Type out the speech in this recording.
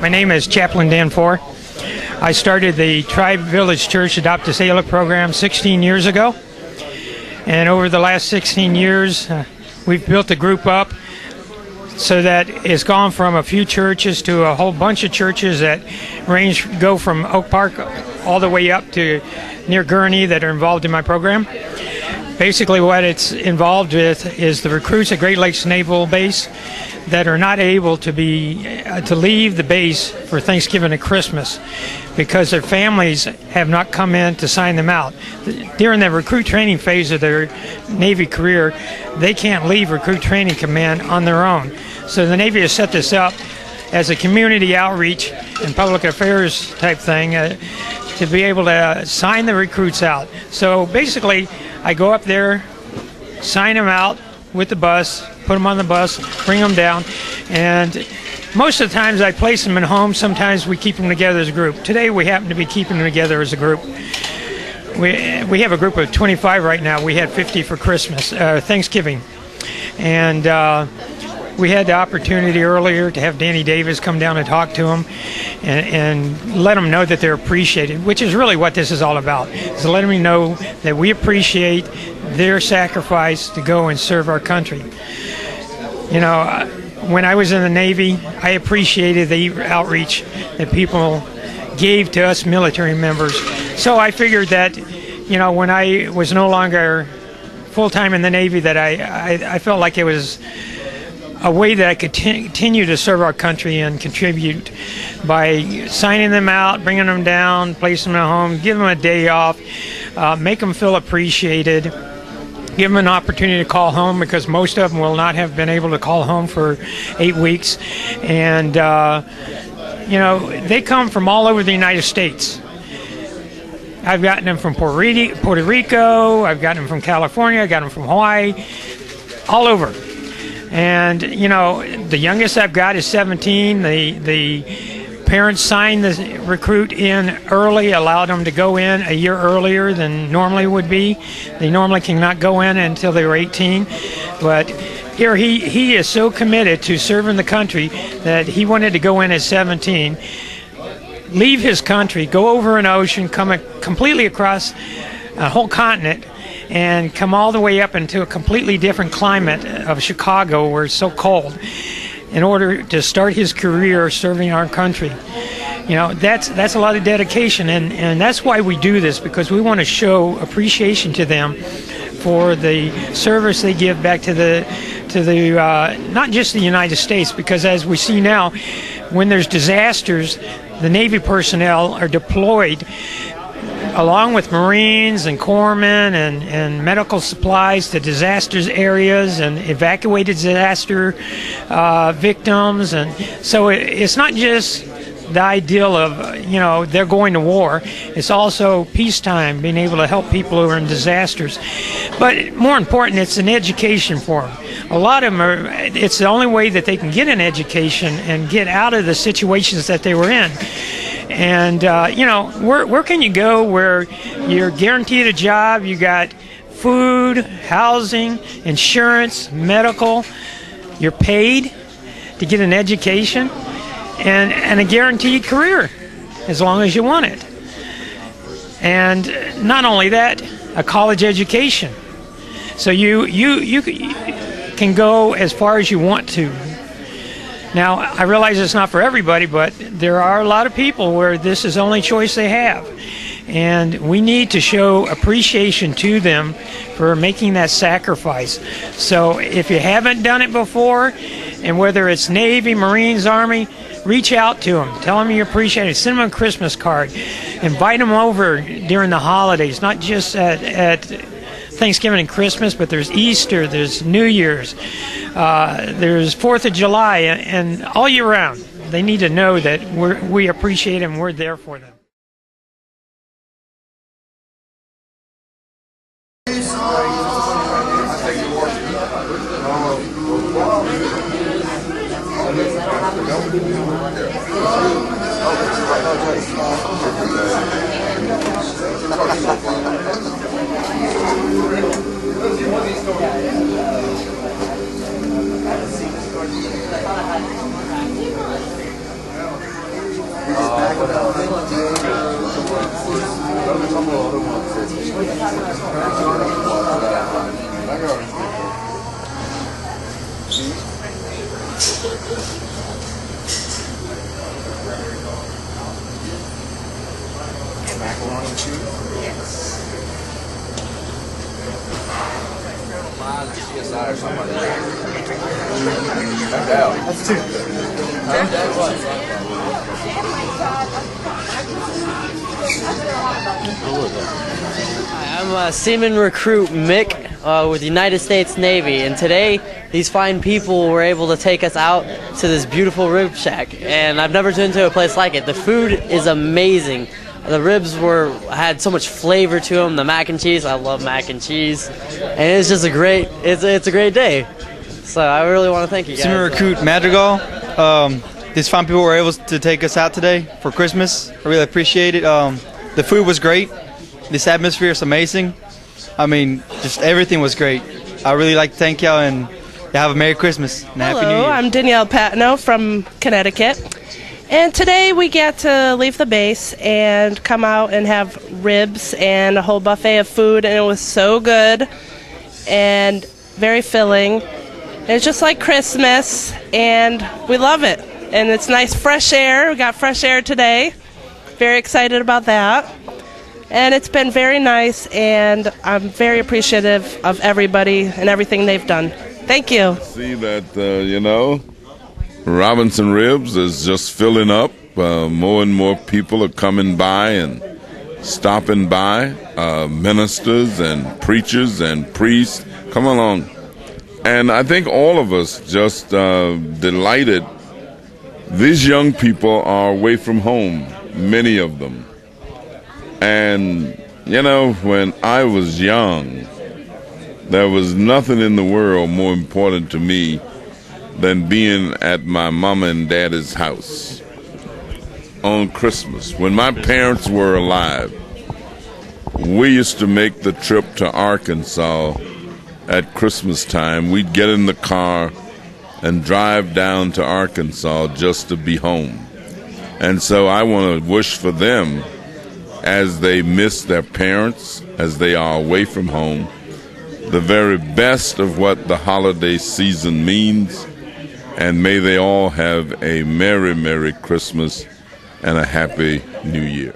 My name is Chaplain Dan Four. I started the Tribe Village Church Adopt a Sailor program 16 years ago. And over the last 16 years, we've built the group up so that it's gone from a few churches to a whole bunch of churches that go from Oak Park all the way up to near Gurnee that are involved in my program. Basically what it's involved with is the recruits at Great Lakes Naval Base that are not able to leave the base for Thanksgiving and Christmas because their families have not come in to sign them out. During the recruit training phase of their Navy career, they can't leave Recruit Training Command on their own. So the Navy has set this up as a community outreach and public affairs type thing to be able to sign the recruits out. So basically, I go up there, sign them out with the bus, put them on the bus, bring them down, and most of the times I place them in homes. Sometimes we keep them together as a group. Today we happen to be keeping them together as a group. We have a group of 25 right now. We had 50 for Thanksgiving, and we had the opportunity earlier to have Danny Davis come down and talk to them and let them know that they're appreciated, which is really what this is all about, is letting them know that we appreciate their sacrifice to go and serve our country. You know, when I was in the Navy, I appreciated the outreach that people gave to us military members. So I figured that, you know, when I was no longer full-time in the Navy, that I felt like it was a way that I could continue to serve our country and contribute by signing them out, bringing them down, placing them at home, give them a day off, make them feel appreciated, give them an opportunity to call home because most of them will not have been able to call home for 8 weeks. And, you know, they come from all over the United States. I've gotten them from Puerto Rico, I've gotten them from California, I've gotten them from Hawaii, all over. And, you know, the youngest I've got is 17. The parents signed the recruit in early, allowed them to go in a year earlier than normally would be. They normally cannot go in until they were 18. But here he is so committed to serving the country that he wanted to go in at 17, leave his country, go over an ocean, come completely across a whole continent, and come all the way up into a completely different climate of Chicago where it's so cold in order to start his career serving our country. You know, that's a lot of dedication, and that's why we do this, because we want to show appreciation to them for the service they give back to the not just the United States, because as we see now, when there's disasters, the Navy personnel are deployed along with Marines and corpsmen and medical supplies to disasters areas and evacuated disaster victims. And so it's not just the ideal of, you know, they're going to war. It's also peacetime, being able to help people who are in disasters. But more important, it's an education for them. A lot of them it's the only way that they can get an education and get out of the situations that they were in. And, you know, where can you go where you're guaranteed a job, you got food, housing, insurance, medical, you're paid to get an education, and a guaranteed career as long as you want it. And not only that, a college education. So you can go as far as you want to. Now, I realize it's not for everybody, but there are a lot of people where this is the only choice they have. And we need to show appreciation to them for making that sacrifice. So if you haven't done it before, and whether it's Navy, Marines, Army, reach out to them. Tell them you appreciate it. Send them a Christmas card. Invite them over during the holidays, not just at Thanksgiving and Christmas, but there's Easter, there's New Year's, there's 4th of July, and all year round. They need to know that we appreciate them, we're there for them. Macaroni and cheese? Yes. CSI or something like that. That's two. I'm Seaman Recruit Mick with the United States Navy, and today these fine people were able to take us out to this beautiful rib shack, and I've never been to a place like it. The food is amazing. The ribs had so much flavor to them. The mac and cheese, I love mac and cheese, and it's just a great day. So I really want to thank you guys. Seaman Recruit Madrigal. These fine people were able to take us out today for Christmas. I really appreciate it. The food was great. This atmosphere is amazing. I mean, just everything was great. I really like to thank y'all, and have a Merry Christmas and a Happy New Year. Hello, I'm Danielle Patino from Connecticut. And today we get to leave the base and come out and have ribs and a whole buffet of food, and it was so good and very filling. And it's just like Christmas, and we love it. And it's nice fresh air. We got fresh air today. Very excited about that. And it's been very nice, and I'm very appreciative of everybody and everything they've done. Thank you. See that, Robinson Ribs is just filling up. More and more people are coming by and stopping by. Ministers and preachers and priests, come along. And I think all of us just delighted. These young people are away from home, many of them. And, when I was young, there was nothing in the world more important to me than being at my mama and daddy's house on Christmas. When my parents were alive, we used to make the trip to Arkansas at Christmas time. We'd get in the car and drive down to Arkansas just to be home. And so I want to wish for them, as they miss their parents, as they are away from home, the very best of what the holiday season means, and may they all have a Merry, Merry Christmas and a Happy New Year.